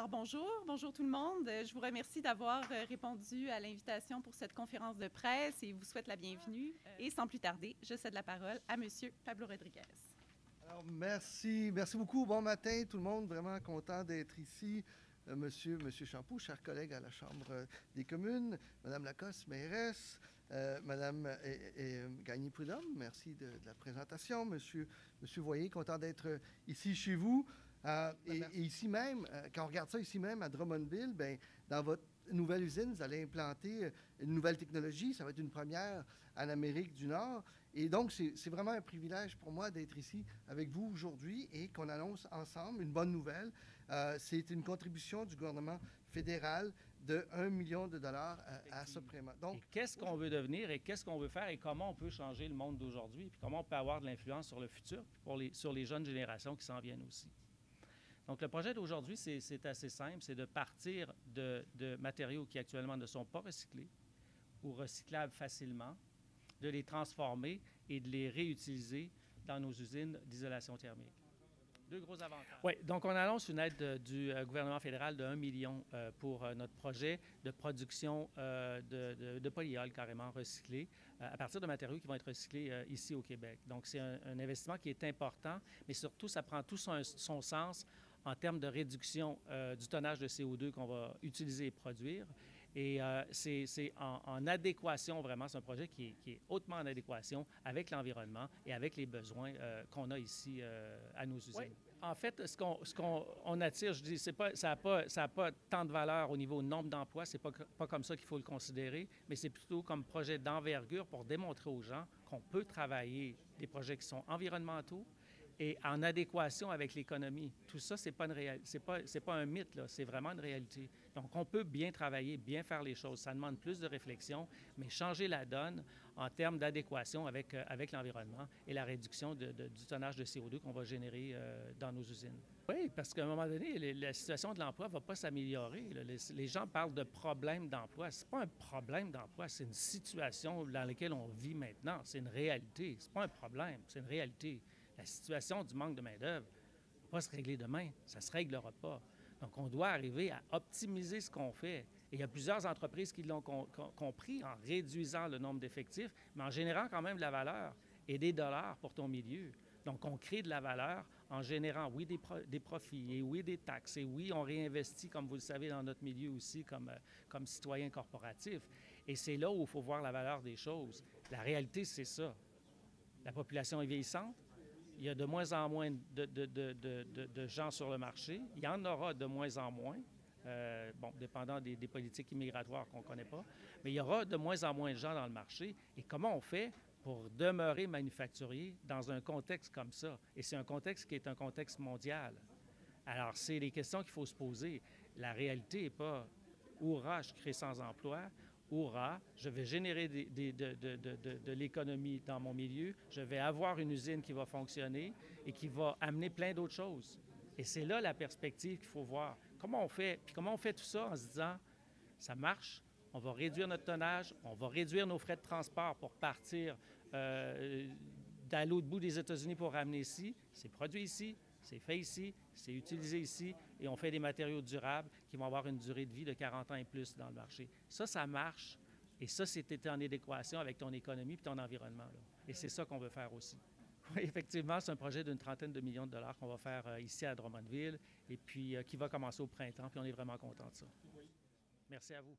Alors bonjour tout le monde. Je vous remercie d'avoir répondu à l'invitation pour cette conférence de presse et vous souhaite la bienvenue. Et sans plus tarder, je cède la parole à Monsieur Pablo Rodriguez. Alors, merci beaucoup. Bon matin tout le monde, vraiment content d'être ici. Monsieur Champoux, chers collègues à la Chambre des communes, Madame Lacoste, mairesse, Madame Gagné-Prudhomme, merci de la présentation. Monsieur Voyer, content d'être ici chez vous. Et ici même, quand on regarde ça ici même à Drummondville, ben, dans votre nouvelle usine, vous allez implanter une nouvelle technologie. Ça va être une première en Amérique du Nord. Et donc, c'est vraiment un privilège pour moi d'être ici avec vous aujourd'hui et qu'on annonce ensemble une bonne nouvelle. C'est une contribution du gouvernement fédéral de 1 million de dollars à Soprema. Donc, qu'est-ce qu'on veut devenir et qu'est-ce qu'on veut faire et comment on peut changer le monde d'aujourd'hui, puis comment on peut avoir de l'influence sur le futur, puis sur les jeunes générations qui s'en viennent aussi. Donc, le projet d'aujourd'hui, c'est assez simple, c'est de partir de matériaux qui actuellement ne sont pas recyclés ou recyclables facilement, de les transformer et de les réutiliser dans nos usines d'isolation thermique. Deux gros avantages. Oui, donc on annonce une aide du gouvernement fédéral de 1 million pour notre projet de production de polyol carrément recyclé à partir de matériaux qui vont être recyclés ici au Québec. Donc, c'est un investissement qui est important, mais surtout, ça prend tout son sens en termes de réduction du tonnage de CO2 qu'on va utiliser et produire. Et c'est en adéquation, vraiment, c'est un projet qui est hautement en adéquation avec l'environnement et avec les besoins qu'on a ici à nos usines. Oui. En fait, ce qu'on attire, je dis, ça n'a pas tant de valeur au niveau nombre d'emplois, c'est pas comme ça qu'il faut le considérer, mais c'est plutôt comme projet d'envergure pour démontrer aux gens qu'on peut travailler des projets qui sont environnementaux, et en adéquation avec l'économie. Tout ça, c'est pas un mythe, là, c'est vraiment une réalité. Donc, on peut bien travailler, bien faire les choses. Ça demande plus de réflexion, mais changer la donne en termes d'adéquation avec l'environnement et la réduction du tonnage de CO2 qu'on va générer dans nos usines. Oui, parce qu'à un moment donné, la situation de l'emploi ne va pas s'améliorer. Les gens parlent de problème d'emploi. Ce n'est pas un problème d'emploi, c'est une situation dans laquelle on vit maintenant. C'est une réalité. Ce n'est pas un problème, c'est une réalité. La situation du manque de main-d'œuvre ne va pas se régler demain. Ça ne se réglera pas. Donc, on doit arriver à optimiser ce qu'on fait. Et il y a plusieurs entreprises qui l'ont compris en réduisant le nombre d'effectifs, mais en générant quand même de la valeur et des dollars pour ton milieu. Donc, on crée de la valeur en générant, oui, des profits, et oui, des taxes, et oui, on réinvestit, comme vous le savez, dans notre milieu aussi, comme citoyen corporatif. Et c'est là où il faut voir la valeur des choses. La réalité, c'est ça. La population est vieillissante. Il y a de moins en moins de gens sur le marché. Il y en aura de moins en moins, dépendant des politiques immigratoires qu'on ne connaît pas. Mais il y aura de moins en moins de gens dans le marché. Et comment on fait pour demeurer manufacturier dans un contexte comme ça? Et c'est un contexte qui est un contexte mondial. Alors, c'est les questions qu'il faut se poser. La réalité n'est pas « Hourra, je crée 100 emplois ». Hourra, je vais générer de l'économie dans mon milieu, je vais avoir une usine qui va fonctionner et qui va amener plein d'autres choses. Et c'est là la perspective qu'il faut voir. Comment on fait? Puis comment on fait tout ça en se disant, ça marche, on va réduire notre tonnage, on va réduire nos frais de transport pour partir à l'autre bout des États-Unis pour ramener ici, c'est produit ici, c'est fait ici, c'est utilisé ici et on fait des matériaux durables qui vont avoir une durée de vie de 40 ans et plus dans le marché. Ça marche et ça, c'est en adéquation avec ton économie et ton environnement, là. Et c'est ça qu'on veut faire aussi. Oui, effectivement, c'est un projet d'une trentaine de millions de dollars qu'on va faire ici à Drummondville et puis qui va commencer au printemps, puis on est vraiment contents de ça. Merci à vous.